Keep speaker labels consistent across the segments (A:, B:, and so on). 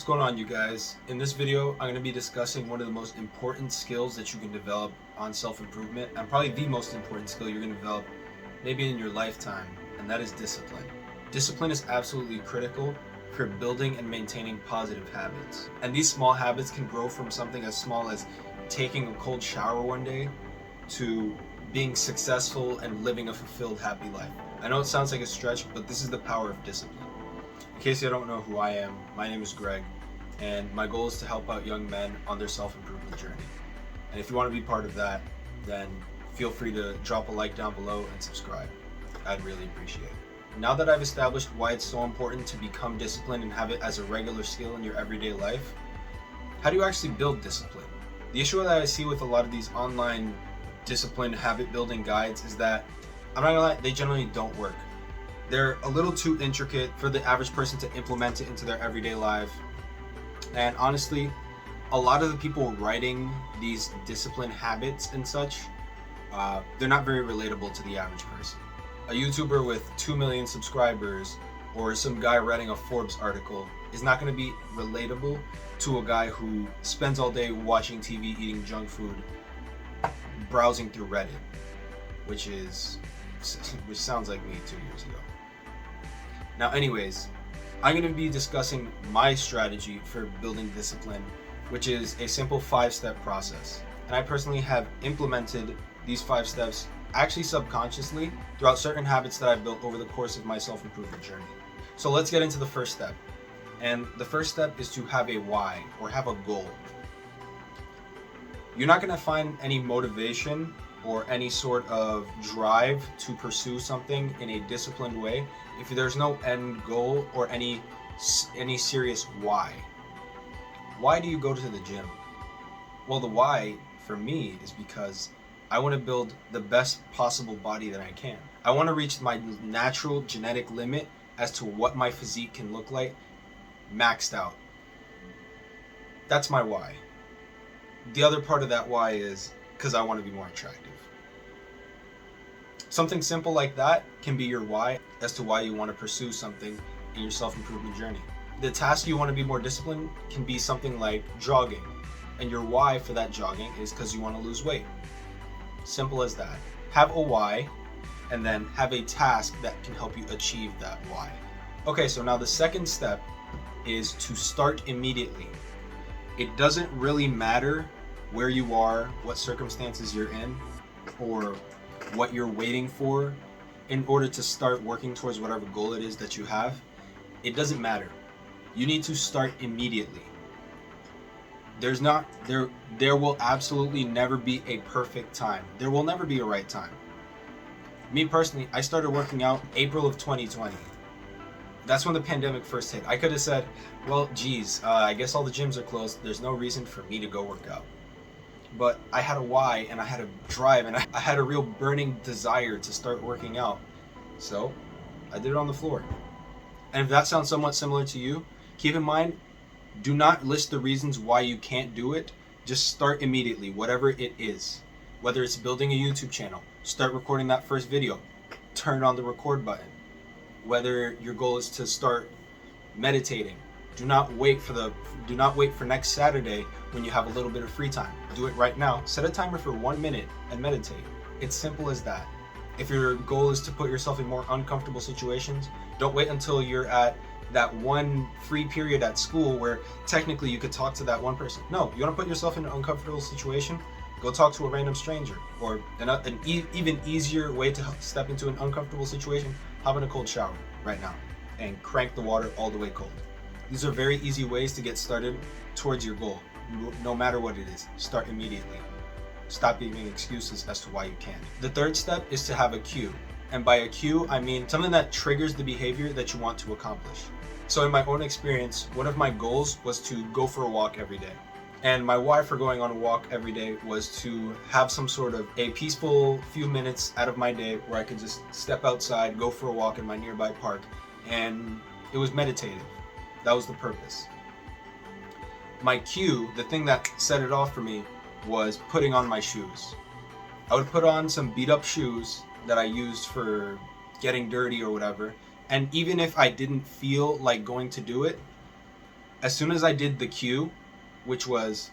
A: What's going on, you guys? In this video, I'm going to be discussing one of the most important skills that you can develop on self-improvement, and probably the most important skill you're going to develop maybe in your lifetime, and that is discipline. Discipline is absolutely critical for building and maintaining positive habits. And these small habits can grow from something as small as taking a cold shower one day to being successful and living a fulfilled, happy life. I know it sounds like a stretch, but this is the power of discipline. In case you don't know who I am, my name is Greg, and my goal is to help out young men on their self-improvement journey. And if you want to be part of that, then feel free to drop a like down below and subscribe. I'd really appreciate it. Now that I've established why it's so important to become disciplined and have it as a regular skill in your everyday life, how do you actually build discipline? The issue that I see with a lot of these online discipline habit building guides is that, I'm not gonna lie, they generally don't work. They're a little too intricate for the average person to implement it into their everyday life. And honestly, a lot of the people writing these discipline habits and such, they're not very relatable to the average person. A YouTuber with 2 million subscribers or some guy writing a Forbes article is not going to be relatable to a guy who spends all day watching TV, eating junk food, browsing through Reddit, which sounds like me 2 years ago. Now anyways, I'm going to be discussing my strategy for building discipline, which is a simple 5-step process. And I personally have implemented these 5 steps actually subconsciously throughout certain habits that I've built over the course of my self-improvement journey. So let's get into the first step. And the first step is to have a why, or have a goal. You're not going to find any motivation or any sort of drive to pursue something in a disciplined way if there's no end goal or any serious why. Why do you go to the gym? Well, the why for me is because I want to build the best possible body that I can. I want to reach my natural genetic limit as to what my physique can look like, maxed out. That's my why. The other part of that why is because I want to be more attractive. Something simple like that can be your why as to why you want to pursue something in your self-improvement journey. The task you want to be more disciplined can be something like jogging, and your why for that jogging is because you want to lose weight. Simple as that. Have a why, and then have a task that can help you achieve that why. Okay, so now the second step is to start immediately. It doesn't really matter where you are, what circumstances you're in, or what you're waiting for in order to start working towards whatever goal it is that you have. It doesn't matter. You need to start immediately. There will absolutely never be a perfect time. There will never be a right time. Me personally, I started working out April of 2020. That's when the pandemic first hit. I could have said, well, geez, I guess all the gyms are closed. There's no reason for me to go work out. But I had a why, and I had a drive, and I had a real burning desire to start working out. So I did it on the floor. And if that sounds somewhat similar to you, keep in mind, do not list the reasons why you can't do it. Just start immediately, whatever it is. Whether it's building a YouTube channel, start recording that first video, turn on the record button. Whether your goal is to start meditating, do not wait for next Saturday when you have a little bit of free time. Do it right now. Set a timer for 1 minute and meditate. It's simple as that. If your goal is to put yourself in more uncomfortable situations, don't wait until you're at that one free period at school where technically you could talk to that one person. No, you want to put yourself in an uncomfortable situation? Go talk to a random stranger. Or an even easier way to step into an uncomfortable situation, hop in a cold shower right now and crank the water all the way cold. These are very easy ways to get started towards your goal. No matter what it is, start immediately. Stop giving excuses as to why you can't. The third step is to have a cue. And by a cue, I mean something that triggers the behavior that you want to accomplish. So in my own experience, one of my goals was to go for a walk every day. And my why for going on a walk every day was to have some sort of a peaceful few minutes out of my day where I could just step outside, go for a walk in my nearby park. And it was meditative. That was the purpose. My cue, the thing that set it off for me, was putting on my shoes. I would put on some beat up shoes that I used for getting dirty or whatever, and even if I didn't feel like going to do it, As soon as I did the cue, which was,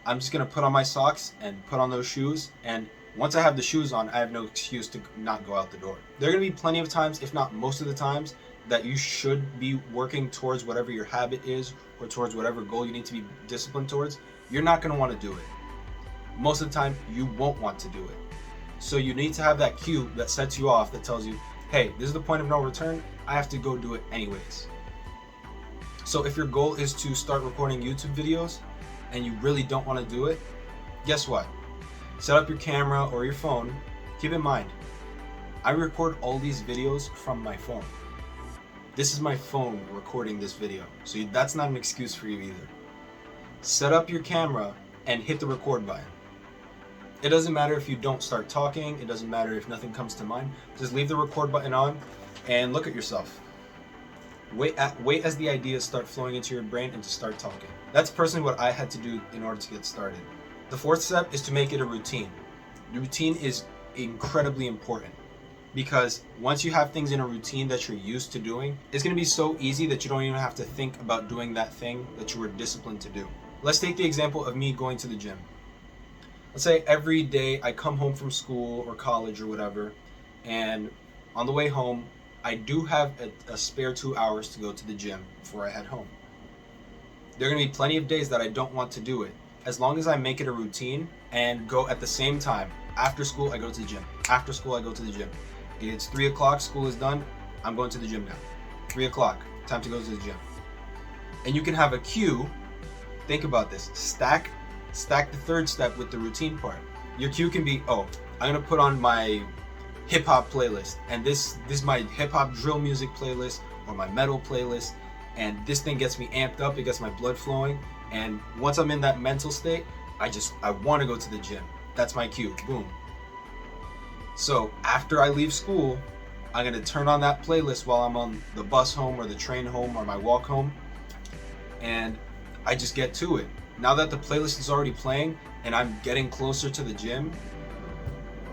A: I'm just going to put on my socks and put on those shoes, and once I have the shoes on, I have no excuse to not go out the door. There are going to be plenty of times, if not most of the times, that you should be working towards whatever your habit is or towards whatever goal you need to be disciplined towards. You're not going to want to do it. Most of the time, you won't want to do it. So you need to have that cue that sets you off, that tells you, hey, this is the point of no return. I have to go do it anyways. So if your goal is to start recording YouTube videos and you really don't want to do it, guess what? Set up your camera or your phone. Keep in mind, I record all these videos from my phone. This is my phone recording this video. So that's not an excuse for you either. Set up your camera and hit the record button. It doesn't matter if you don't start talking. It doesn't matter if nothing comes to mind. Just leave the record button on and look at yourself. Wait as the ideas start flowing into your brain and to start talking. That's personally what I had to do in order to get started. The fourth step is to make it a routine. The routine is incredibly important because once you have things in a routine that you're used to doing, it's going to be so easy that you don't even have to think about doing that thing that you were disciplined to do. Let's take the example of me going to the gym. Let's say every day I come home from school or college or whatever, and on the way home, I do have a spare 2 hours to go to the gym before I head home. There are going to be plenty of days that I don't want to do it. As long as I make it a routine and go at the same time. After school, I go to the gym. After school, I go to the gym. It's 3 o'clock, school is done, I'm going to the gym now. 3 o'clock, time to go to the gym. And you can have a cue. Think about this. Stack the third step with the routine part. Your cue can be, oh, I'm going to put on my hip hop playlist, and this is my hip hop drill music playlist or my metal playlist, and this thing gets me amped up, it gets my blood flowing, and once I'm in that mental state, I want to go to the gym. That's my cue. Boom. So after I leave school, I'm going to turn on that playlist while I'm on the bus home or the train home or my walk home, and I just get to it. Now that the playlist is already playing and I'm getting closer to the gym,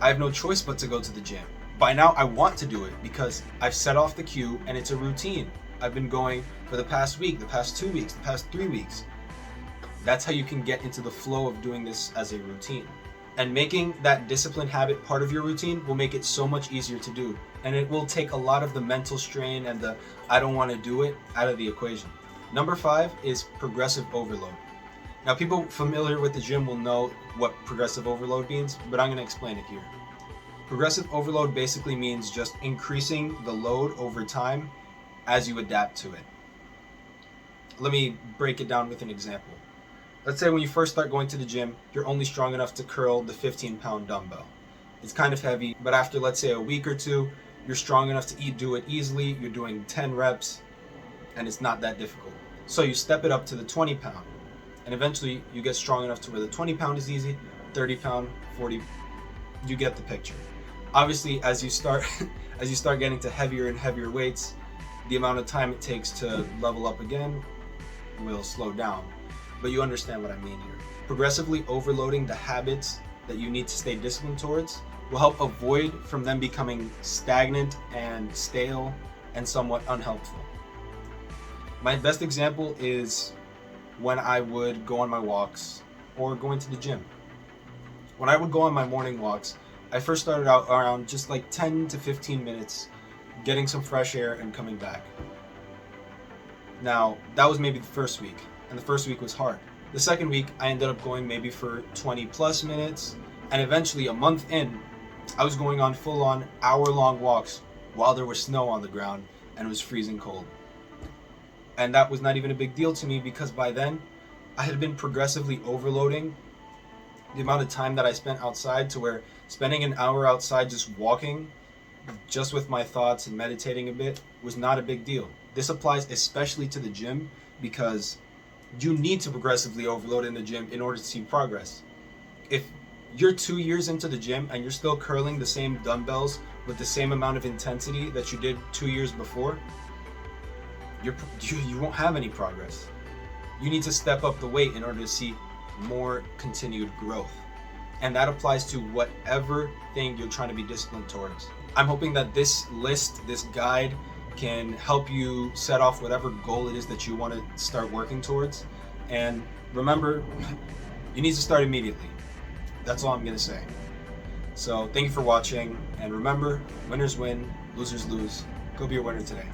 A: I have no choice but to go to the gym. By now I want to do it because I've set off the cue and it's a routine. I've been going for the past week, the past 2 weeks, the past 3 weeks. That's how you can get into the flow of doing this as a routine. And making that disciplined habit part of your routine will make it so much easier to do. And it will take a lot of the mental strain and the I don't want to do it out of the equation. Number 5 is progressive overload. Now, people familiar with the gym will know what progressive overload means, but I'm going to explain it here. Progressive overload basically means just increasing the load over time as you adapt to it. Let me break it down with an example. Let's say when you first start going to the gym, you're only strong enough to curl the 15-pound dumbbell. It's kind of heavy, but after, let's say, a week or two, you're strong enough to do it easily. You're doing 10 reps, and it's not that difficult. So you step it up to the 20-pound. And eventually you get strong enough to where the 20-pound is easy, 30-pound, 40, you get the picture. Obviously, as you start getting to heavier and heavier weights, the amount of time it takes to level up again will slow down. But you understand what I mean here. Progressively overloading the habits that you need to stay disciplined towards will help avoid from them becoming stagnant and stale and somewhat unhelpful. My best example is when I would go on my walks or going to the gym. When I would go on my morning walks, I first started out around just like 10 to 15 minutes, getting some fresh air and coming back. Now, that was maybe the first week, and the first week was hard. The second week, I ended up going maybe for 20 plus minutes, and eventually a month in, I was going on full-on hour-long walks while there was snow on the ground and it was freezing cold. And that was not even a big deal to me because by then I had been progressively overloading the amount of time that I spent outside to where spending an hour outside just walking, just with my thoughts and meditating a bit, was not a big deal. This applies especially to the gym because you need to progressively overload in the gym in order to see progress. If you're 2 years into the gym and you're still curling the same dumbbells with the same amount of intensity that you did 2 years before, you won't have any progress. You need to step up the weight in order to see more continued growth. And that applies to whatever thing you're trying to be disciplined towards. I'm hoping that this list, this guide, can help you set off whatever goal it is that you want to start working towards. And remember, you need to start immediately. That's all I'm going to say. So thank you for watching, and remember, winners win, losers lose. Go be a winner today.